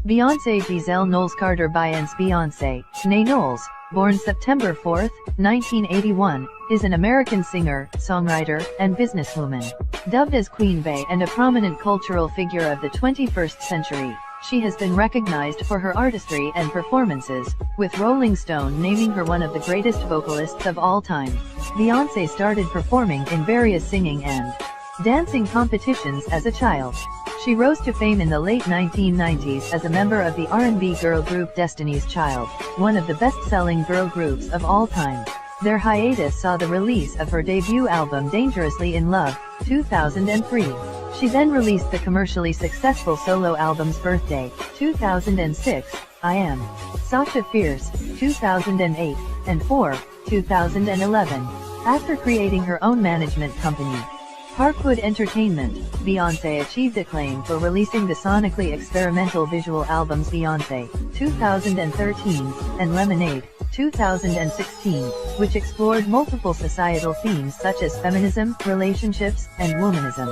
Beyoncé Giselle Knowles Carter Beyoncé, née Knowles, born September 4, 1981, is an American singer, songwriter, and businesswoman. Dubbed as Queen Bey and a prominent cultural figure of the 21st century, she has been recognized for her artistry and performances, with Rolling Stone naming her one of the greatest vocalists of all time. Beyoncé started performing in various singing and dancing competitions as a child. She rose to fame in the late 1990s as a member of the R&B girl group Destiny's Child, one of the best-selling girl groups of all time. Their hiatus saw the release of her debut album Dangerously in Love, 2003. She then released the commercially successful solo albums Birthday, 2006, I Am, Sasha Fierce, 2008, and 4, 2011. After creating her own management company, Parkwood Entertainment, Beyoncé achieved acclaim for releasing the sonically experimental visual albums Beyoncé, 2013, and Lemonade, 2016, which explored multiple societal themes such as feminism, relationships, and womanism.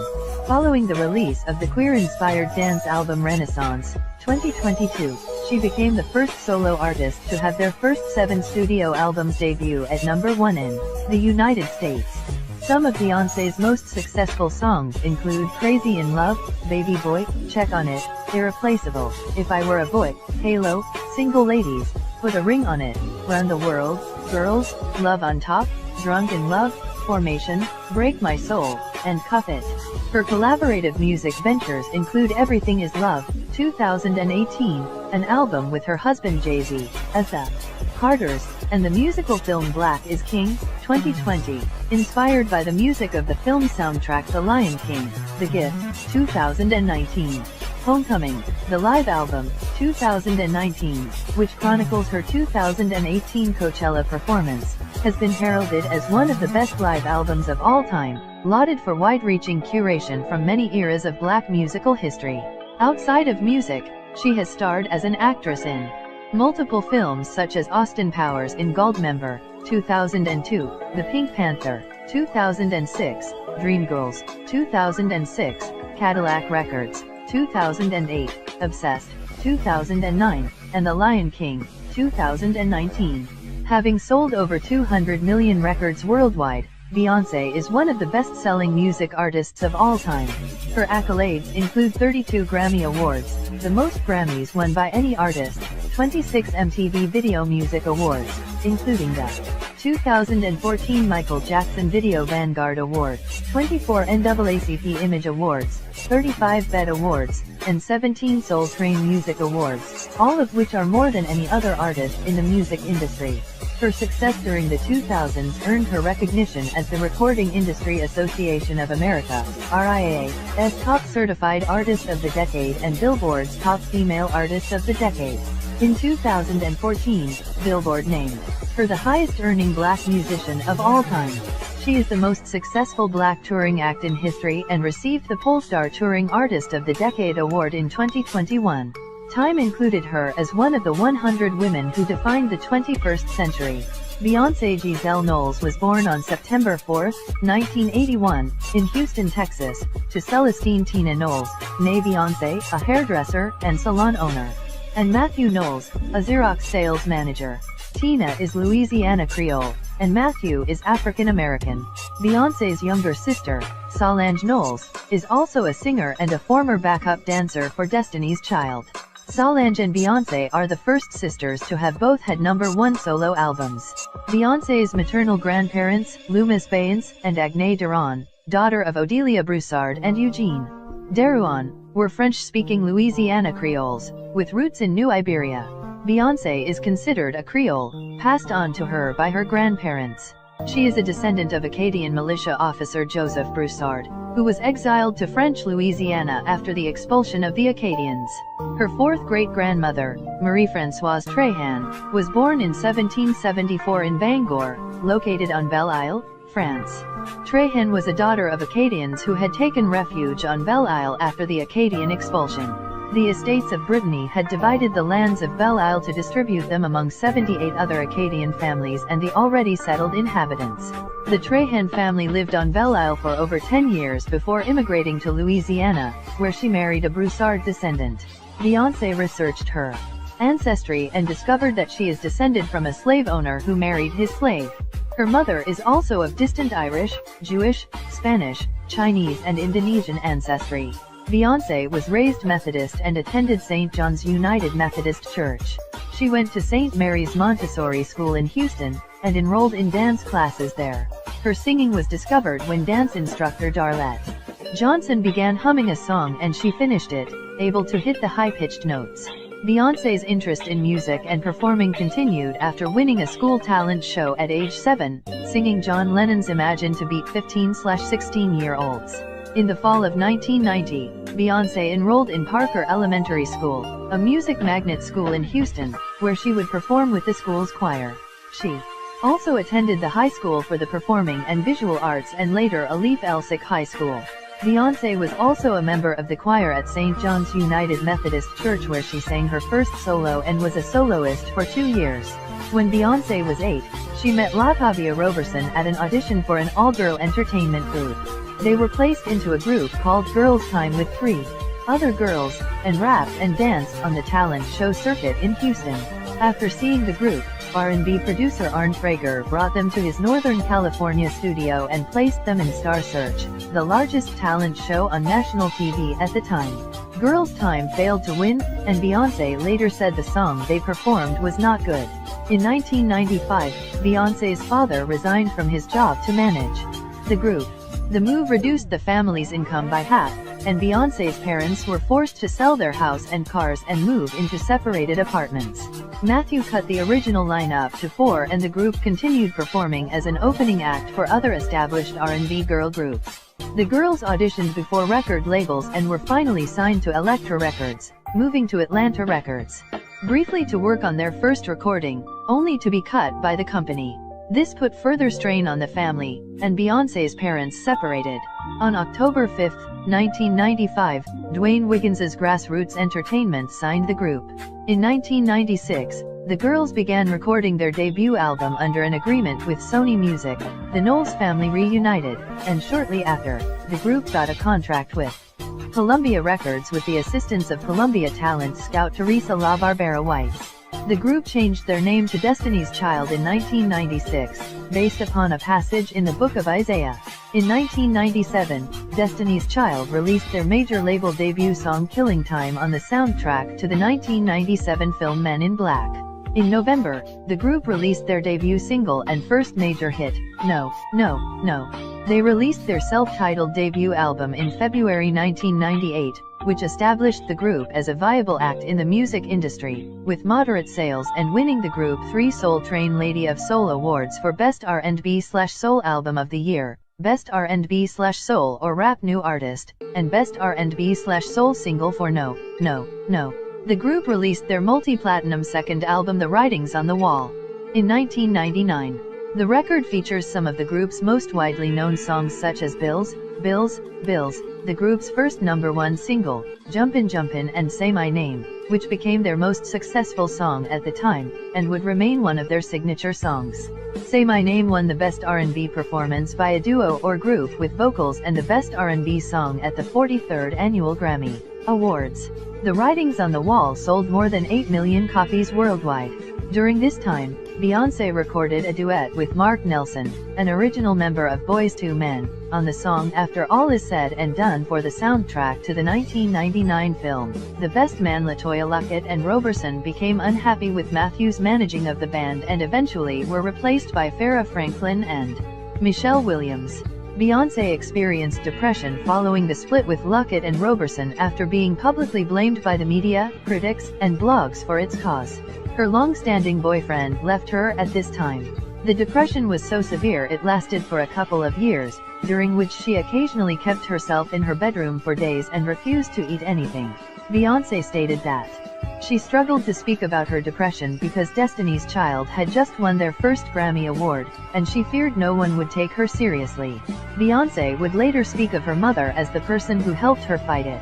Following the release of the queer-inspired dance album Renaissance, 2022, she became the first solo artist to have their first 7 studio albums debut at #1 in the United States. Some of Beyoncé's most successful songs include Crazy in Love, Baby Boy, Check on It, Irreplaceable, If I Were a Boy, Halo, Single Ladies, Put a Ring on It, Run the World, Girls, Love on Top, Drunk in Love, Formation, Break My Soul, and Cuff It. Her collaborative music ventures include Everything Is Love, 2018, an album with her husband Jay-Z, as the Carters, and the musical film Black is King, 2020, inspired by the music of the film soundtrack The Lion King, The Gift, 2019. Homecoming, the live album, 2019, which chronicles her 2018 Coachella performance, has been heralded as one of the best live albums of all time, lauded for wide-reaching curation from many eras of black musical history. Outside of music, she has starred as an actress in multiple films such as Austin Powers in Goldmember, 2002, The Pink Panther, 2006, Dreamgirls, 2006, Cadillac Records, 2008, Obsessed, 2009, and The Lion King, 2019. Having sold over 200 million records worldwide, Beyoncé is one of the best-selling music artists of all time. Her accolades include 32 Grammy Awards, the most Grammys won by any artist, 26 MTV Video Music Awards, including the 2014 Michael Jackson Video Vanguard Award, 24 NAACP Image Awards, 35 BET Awards, and 17 Soul Train Music Awards, all of which are more than any other artist in the music industry. Her success during the 2000s earned her recognition as the Recording Industry Association of America, RIAA's Top Certified Artist of the Decade and Billboard's Top Female Artist of the Decade. In 2014, Billboard named her the highest-earning black musician of all time. She is the most successful black touring act in history and received the Pollstar Touring Artist of the Decade award in 2021. Time included her as one of the 100 women who defined the 21st century. Beyoncé Giselle Knowles was born on September 4, 1981, in Houston, Texas, to Celestine Tina Knowles, née Beyoncé, a hairdresser and salon owner, and Matthew Knowles, a Xerox sales manager. Tina is Louisiana Creole, and Matthew is African American. Beyoncé's younger sister, Solange Knowles, is also a singer and a former backup dancer for Destiny's Child. Solange and Beyoncé are the first sisters to have both had #1 solo albums. Beyoncé's maternal grandparents, Loomis Baynes and Agnès Duran, daughter of Odelia Broussard and Eugene Derouan, were French-speaking Louisiana Creoles, with roots in New Iberia. Beyoncé is considered a Creole, passed on to her by her grandparents. She is a descendant of Acadian militia officer Joseph Broussard, who was exiled to French Louisiana after the expulsion of the Acadians. Her fourth great-grandmother, Marie-Françoise Tréhan, was born in 1774 in Bangor, located on Belle Isle, France. Tréhan was a daughter of Acadians who had taken refuge on Belle Isle after the Acadian expulsion. The estates of Brittany had divided the lands of Belle Isle to distribute them among 78 other Acadian families and the already settled inhabitants. The Tréhan family lived on Belle Isle for over 10 years before immigrating to Louisiana, where she married a Broussard descendant. Beyoncé researched her ancestry and discovered that she is descended from a slave owner who married his slave. Her mother is also of distant Irish, Jewish, Spanish, Chinese and Indonesian ancestry. Beyoncé was raised Methodist and attended St. John's United Methodist Church. She went to St. Mary's Montessori School in Houston, and enrolled in dance classes there. Her singing was discovered when dance instructor Darlette Johnson began humming a song and she finished it, able to hit the high-pitched notes. Beyoncé's interest in music and performing continued after winning a school talent show at age 7, singing John Lennon's Imagine to beat 15-16-year-olds. In the fall of 1990, Beyoncé enrolled in Parker Elementary School, a music magnet school in Houston, where she would perform with the school's choir. She also attended the High School for the Performing and Visual Arts and later Alif Elsik High School. Beyoncé was also a member of the choir at St. John's United Methodist Church where she sang her first solo and was a soloist for 2 years. When Beyoncé was 8, she met LaTavia Roberson at an audition for an all-girl entertainment group. They were placed into a group called Girls Time with 3 other girls, and rapped and danced on the talent show circuit in Houston. After seeing the group, R&B producer Arne Frager brought them to his Northern California studio and placed them in Star Search, the largest talent show on national TV at the time. Girls Time failed to win, and Beyoncé later said the song they performed was not good. In 1995, Beyoncé's father resigned from his job to manage the group. The move reduced the family's income by half, and Beyoncé's parents were forced to sell their house and cars and move into separated apartments. Matthew cut the original lineup to 4 and the group continued performing as an opening act for other established R&B girl groups. The girls auditioned before record labels and were finally signed to Elektra Records, moving to Atlanta Records briefly to work on their first recording, only to be cut by the company. This put further strain on the family, and Beyoncé's parents separated. On October 5, 1995, Dwayne Wiggins's Grassroots Entertainment signed the group. In 1996, the girls began recording their debut album under an agreement with Sony Music. The Knowles family reunited, and shortly after, the group got a contract with Columbia Records with the assistance of Columbia talent scout Teresa La Barbera White. The group changed their name to Destiny's Child in 1996, based upon a passage in the Book of Isaiah. In 1997, Destiny's Child released their major label debut song Killing Time on the soundtrack to the 1997 film Men in Black. In November, the group released their debut single and first major hit, No, No, No. They released their self-titled debut album in February 1998, which established the group as a viable act in the music industry, with moderate sales and winning the group 3 Soul Train Lady of Soul Awards for Best R&B/Soul Album of the Year, Best R&B/Soul or Rap New Artist, and Best R&B/Soul Single for No, No, No. The group released their multi-platinum second album The Writings on the Wall in 1999. The record features some of the group's most widely known songs such as Bills, Bills, Bills, the group's first #1 single, Jumpin' Jumpin' and Say My Name, which became their most successful song at the time, and would remain one of their signature songs. Say My Name won the Best R&B Performance by a Duo or Group with Vocals and the Best R&B Song at the 43rd Annual Grammy Awards. The Writings on the Wall sold more than 8 million copies worldwide. During this time, Beyoncé recorded a duet with Mark Nelson, an original member of Boyz II Men, on the song After All Is Said and Done for the soundtrack to the 1999 film. The best man LaToya Luckett and Roberson became unhappy with Matthew's managing of the band and eventually were replaced by Farrah Franklin and Michelle Williams. Beyoncé experienced depression following the split with Luckett and Roberson after being publicly blamed by the media, critics, and blogs for its cause. Her long-standing boyfriend left her at this time. The depression was so severe it lasted for a couple of years, during which she occasionally kept herself in her bedroom for days and refused to eat anything. Beyoncé stated that she struggled to speak about her depression because Destiny's Child had just won their first Grammy Award, and she feared no one would take her seriously. Beyoncé would later speak of her mother as the person who helped her fight it.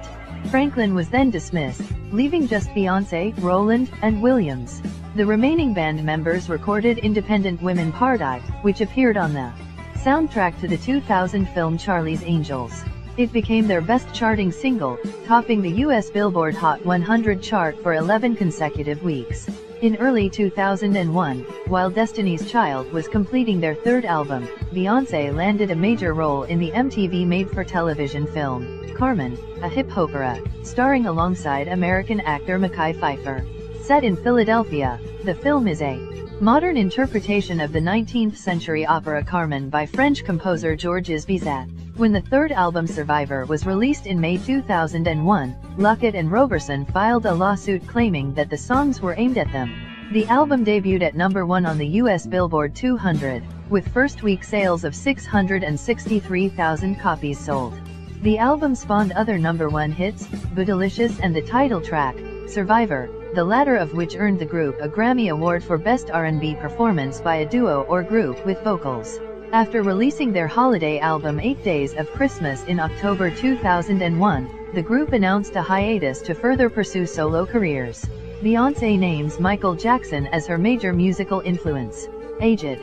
Franklin was then dismissed, leaving just Beyoncé, Rowland, and Williams. The remaining band members recorded Independent Women Part I, which appeared on the soundtrack to the 2000 film Charlie's Angels. It became their best charting single, topping the US Billboard Hot 100 chart for 11 consecutive weeks. In early 2001, while Destiny's Child was completing their third album, Beyoncé landed a major role in the MTV made-for-television film, Carmen, a hip opera, starring alongside American actor Mekhi Phifer. Set in Philadelphia, the film is a modern interpretation of the 19th-century opera Carmen by French composer Georges Bizet. When the third album Survivor was released in May 2001, Luckett and Roberson filed a lawsuit claiming that the songs were aimed at them. The album debuted at #1 on the US Billboard 200, with first-week sales of 663,000 copies sold. The album spawned other #1 hits, Bootylicious and the title track, Survivor, the latter of which earned the group a Grammy Award for Best R&B Performance by a Duo or Group with Vocals. After releasing their holiday album 8 Days of Christmas in October 2001, the group announced a hiatus to further pursue solo careers. Beyoncé names Michael Jackson as her major musical influence. Aged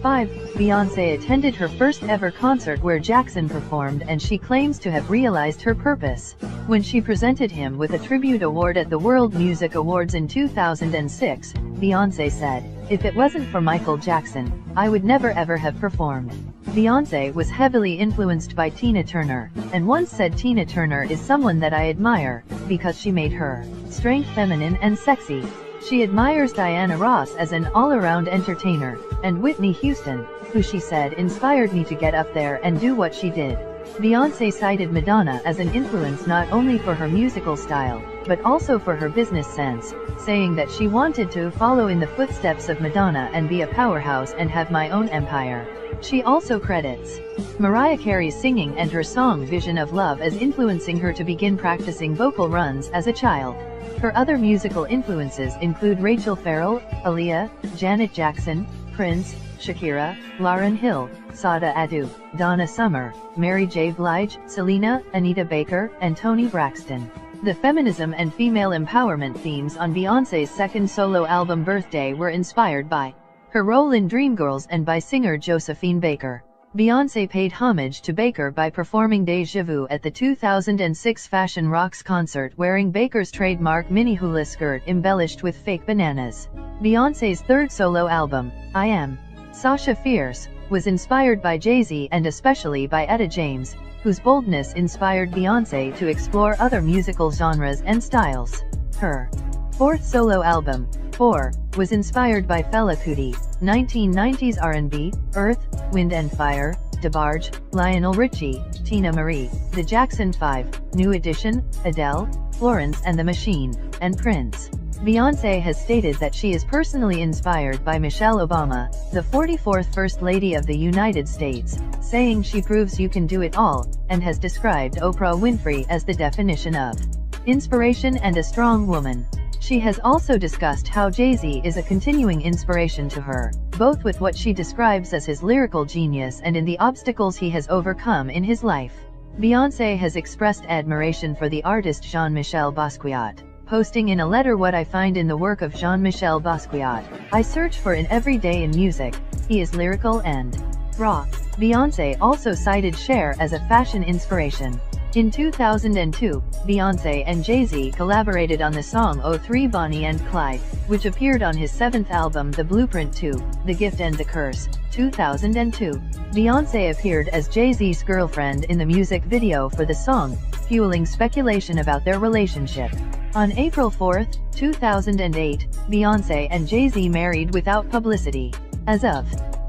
5, Beyoncé attended her first ever concert where Jackson performed, and she claims to have realized her purpose when she presented him with a tribute award at the World Music Awards in 2006. Beyoncé said, "If it wasn't for Michael Jackson, I would never ever have performed." Beyoncé was heavily influenced by Tina Turner, and once said Tina Turner is someone that I admire, because she made her strength feminine and sexy. She admires Diana Ross as an all-around entertainer, and Whitney Houston, who she said inspired me to get up there and do what she did. Beyoncé cited Madonna as an influence not only for her musical style, but also for her business sense, saying that she wanted to follow in the footsteps of Madonna and be a powerhouse and have my own empire. She also credits Mariah Carey's singing and her song Vision of Love as influencing her to begin practicing vocal runs as a child. Her other musical influences include Rachel Farrell, Aaliyah, Janet Jackson, Prince, Shakira, Lauryn Hill, Sada Adu, Donna Summer, Mary J. Blige, Selena, Anita Baker, and Toni Braxton. The feminism and female empowerment themes on Beyoncé's second solo album Birthday were inspired by her role in Dreamgirls and by singer Josephine Baker. Beyoncé paid homage to Baker by performing Deja Vu at the 2006 Fashion Rocks concert wearing Baker's trademark mini hula skirt embellished with fake bananas. Beyoncé's third solo album, I Am Sasha Fierce, was inspired by Jay-Z and especially by Etta James, whose boldness inspired Beyoncé to explore other musical genres and styles. Her fourth solo album, 4, was inspired by Fela Kuti, 1990s R&B, Earth, Wind and Fire, DeBarge, Lionel Richie, Tina Marie, The Jackson 5, New Edition, Adele, Florence and the Machine, and Prince. Beyoncé has stated that she is personally inspired by Michelle Obama, the 44th First Lady of the United States, saying she proves you can do it all, and has described Oprah Winfrey as the definition of inspiration and a strong woman. She has also discussed how Jay-Z is a continuing inspiration to her, both with what she describes as his lyrical genius and in the obstacles he has overcome in his life. Beyoncé has expressed admiration for the artist Jean-Michel Basquiat, posting in a letter, "What I find in the work of Jean-Michel Basquiat, I search for in every day in music. He is lyrical and raw." Beyoncé also cited Cher as a fashion inspiration. In 2002, Beyoncé and Jay-Z collaborated on the song "03 Bonnie and Clyde," which appeared on his seventh album The Blueprint 2, The Gift and the Curse, 2002. Beyoncé appeared as Jay-Z's girlfriend in the music video for the song, fueling speculation about their relationship. On April 4, 2008, Beyoncé and Jay-Z married without publicity. As of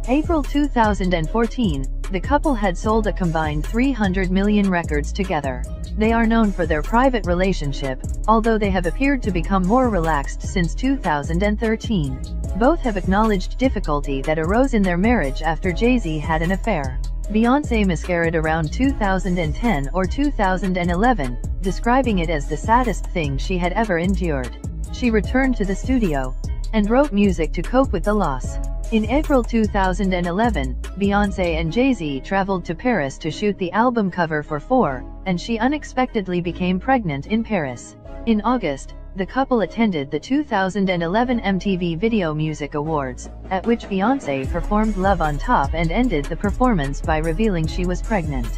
April 2014, the couple had sold a combined 300 million records together. They are known for their private relationship, although they have appeared to become more relaxed since 2013. Both have acknowledged difficulty that arose in their marriage after Jay-Z had an affair. Beyoncé miscarried around 2010 or 2011, describing it as the saddest thing she had ever endured. She returned to the studio and wrote music to cope with the loss. In April 2011, Beyoncé and Jay-Z traveled to Paris to shoot the album cover for 4, and she unexpectedly became pregnant in Paris. In August, the couple attended the 2011 MTV Video Music Awards, at which Beyoncé performed Love on Top and ended the performance by revealing she was pregnant.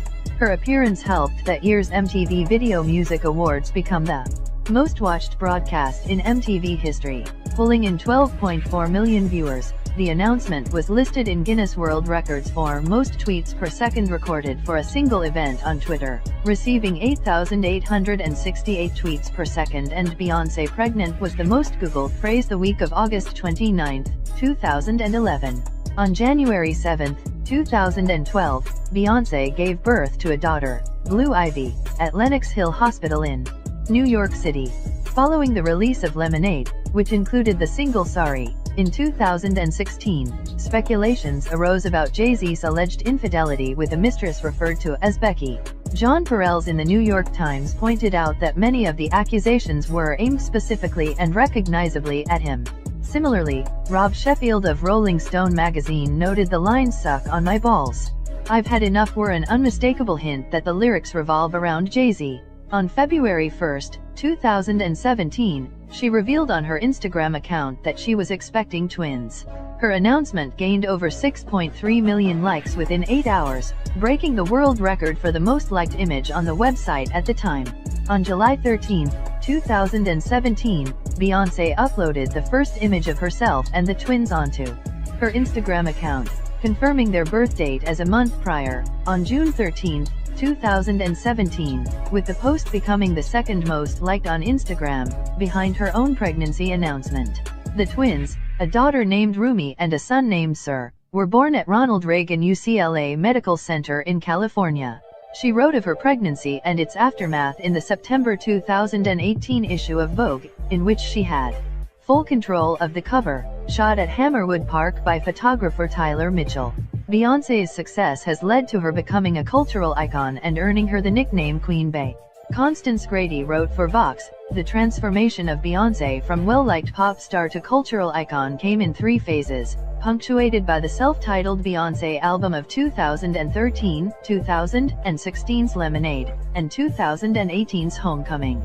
Her appearance helped that year's MTV Video Music Awards become the most watched broadcast in MTV history, pulling in 12.4 million viewers. The announcement was listed in Guinness World Records for most tweets per second recorded for a single event on Twitter, receiving 8,868 tweets per second, and Beyoncé pregnant was the most Googled phrase the week of August 29, 2011. On January 7, 2012, Beyoncé gave birth to a daughter, Blue Ivy, at Lenox Hill Hospital in New York City. Following the release of Lemonade, which included the single Sorry, in 2016, speculations arose about Jay-Z's alleged infidelity with a mistress referred to as Becky. John Perrells in the New York Times pointed out that many of the accusations were aimed specifically and recognizably at him. Similarly, Rob Sheffield of Rolling Stone magazine noted the lines "suck on my balls. I've had enough" were an unmistakable hint that the lyrics revolve around Jay-Z. On February 1, 2017, she revealed on her Instagram account that she was expecting twins. Her announcement gained over 6.3 million likes within 8 hours, breaking the world record for the most liked image on the website at the time. On July 13, 2017, Beyoncé uploaded the first image of herself and the twins onto her Instagram account, confirming their birth date as a month prior, on June 13, 2017, with the post becoming the second most liked on Instagram, behind her own pregnancy announcement. The twins, a daughter named Rumi and a son named Sir, were born at Ronald Reagan UCLA Medical Center in California. She wrote of her pregnancy and its aftermath in the September 2018 issue of Vogue, in which she had full control of the cover, shot at Hammerwood Park by photographer Tyler Mitchell. Beyoncé's success has led to her becoming a cultural icon and earning her the nickname Queen Bey. Constance Grady wrote for Vox, "The transformation of Beyoncé from well-liked pop star to cultural icon came in 3 phases, punctuated by the self-titled Beyoncé album of 2013, 2016's Lemonade, and 2018's Homecoming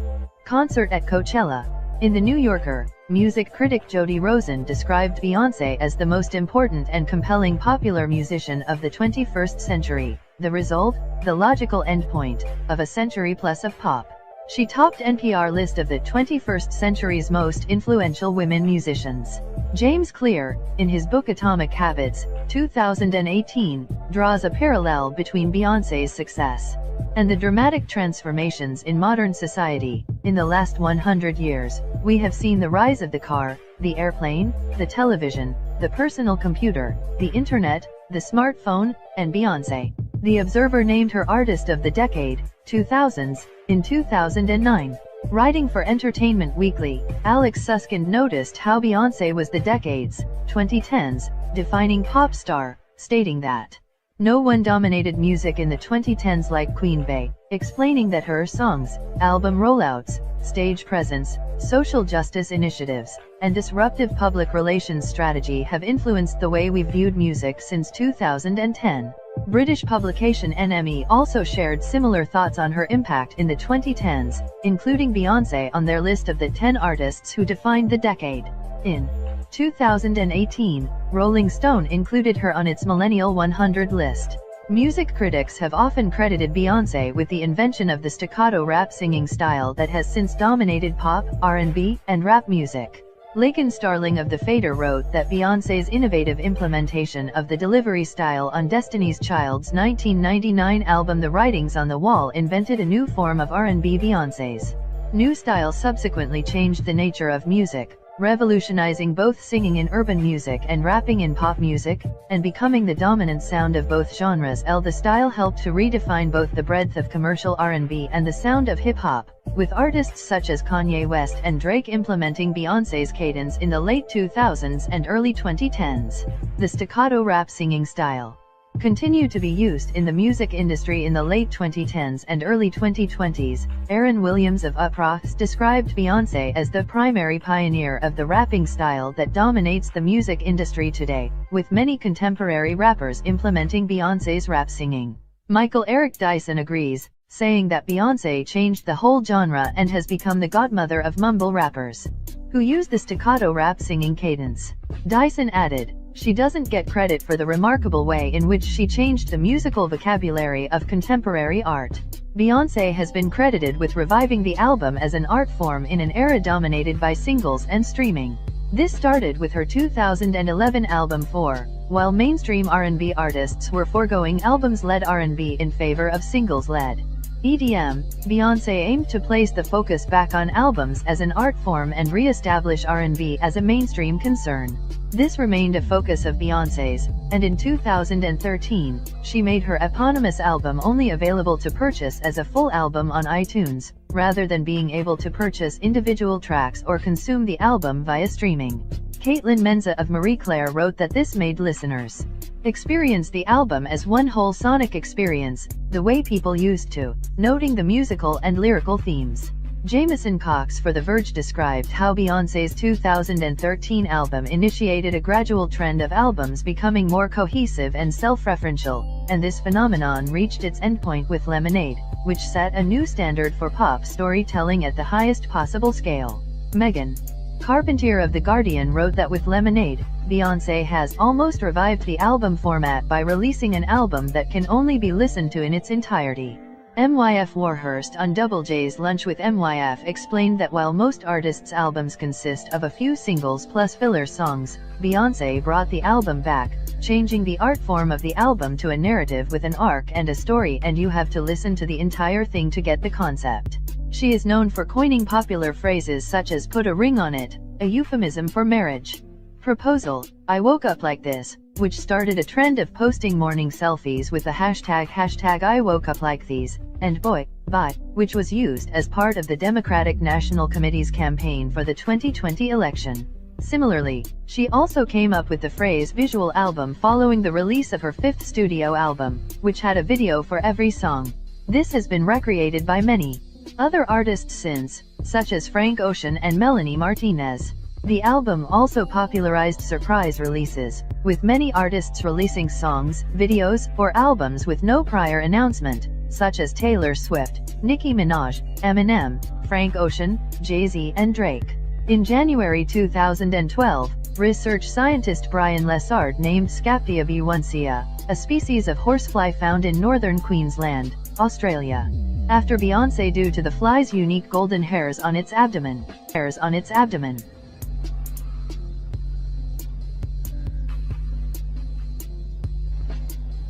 concert at Coachella." In The New Yorker, music critic Jody Rosen described Beyoncé as the most important and compelling popular musician of the 21st century, the result, the logical endpoint, of a century plus of pop. She topped NPR list of the 21st century's most influential women musicians. James Clear, in his book Atomic Habits, 2018, draws a parallel between Beyoncé's success and the dramatic transformations in modern society. In the last 100 years, we have seen the rise of the car, the airplane, the television, the personal computer, the internet, the smartphone, and Beyoncé. The Observer named her Artist of the Decade, 2000s, in 2009. Writing for Entertainment Weekly, Alex Suskind noticed how Beyoncé was the decade's, 2010s, defining pop star, stating that no one dominated music in the 2010s like Queen Bey, explaining that her songs, album rollouts, stage presence, social justice initiatives, and disruptive public relations strategy have influenced the way we've viewed music since 2010. British publication NME also shared similar thoughts on her impact in the 2010s, including Beyoncé on their list of the 10 artists who defined the decade. In 2018, Rolling Stone included her on its Millennial 100 list. Music critics have often credited Beyoncé with the invention of the staccato rap singing style that has since dominated pop, R&B, and rap music. Laken Starling of The Fader wrote that Beyoncé's innovative implementation of the delivery style on Destiny's Child's 1999 album The Writings on the Wall invented a new form of R&B. Beyoncé's new style subsequently changed the nature of music, revolutionizing both singing in urban music and rapping in pop music, and becoming the dominant sound of both genres. The style helped to redefine both the breadth of commercial R&B and the sound of hip-hop, with artists such as Kanye West and Drake implementing Beyoncé's cadence in the late 2000s and early 2010s. The staccato rap singing style continued to be used in the music industry in the late 2010s and early 2020s. Aaron Williams of Uproxx described Beyoncé as the primary pioneer of the rapping style that dominates the music industry today, with many contemporary rappers implementing Beyoncé's rap singing. Michael Eric Dyson agrees, saying that Beyoncé changed the whole genre and has become the godmother of mumble rappers who use the staccato rap singing cadence. Dyson added, she doesn't get credit for the remarkable way in which she changed the musical vocabulary of contemporary art. Beyoncé has been credited with reviving the album as an art form in an era dominated by singles and streaming. This started with her 2011 album 4, while mainstream R&B artists were foregoing albums-led R&B in favor of singles-led EDM. Beyoncé aimed to place the focus back on albums as an art form and re-establish R&B as a mainstream concern. This remained a focus of Beyoncé's, and in 2013, she made her eponymous album only available to purchase as a full album on iTunes, rather than being able to purchase individual tracks or consume the album via streaming. Caitlin Menza of Marie Claire wrote that this made listeners experience the album as one whole sonic experience, the way people used to, noting the musical and lyrical themes. Jameson Cox for The Verge described how Beyoncé's 2013 album initiated a gradual trend of albums becoming more cohesive and self-referential, and this phenomenon reached its endpoint with Lemonade, which set a new standard for pop storytelling at the highest possible scale. Megan Carpentier of The Guardian wrote that with Lemonade, Beyoncé has almost revived the album format by releasing an album that can only be listened to in its entirety. MYF Warhurst on Double J's Lunch with MYF explained that while most artists' albums consist of a few singles plus filler songs, Beyoncé brought the album back, changing the art form of the album to a narrative with an arc and a story, and you have to listen to the entire thing to get the concept. She is known for coining popular phrases such as "put a ring on it," a euphemism for marriage. Proposal, "I woke up like this," which started a trend of posting morning selfies with the hashtag I woke up like these, and "boy, bye," which was used as part of the Democratic National Committee's campaign for the 2020 election. Similarly, she also came up with the phrase visual album following the release of her fifth studio album, which had a video for every song. This has been recreated by many other artists since, such as Frank Ocean and Melanie Martinez. The album also popularized surprise releases, with many artists releasing songs, videos, or albums with no prior announcement, such as Taylor Swift, Nicki Minaj, Eminem, Frank Ocean, Jay-Z and Drake. In January 2012, research scientist Brian Lessard named Scaptia beyoncea, a species of horsefly found in northern Queensland, Australia, after Beyoncé due to the fly's unique golden hairs on its abdomen.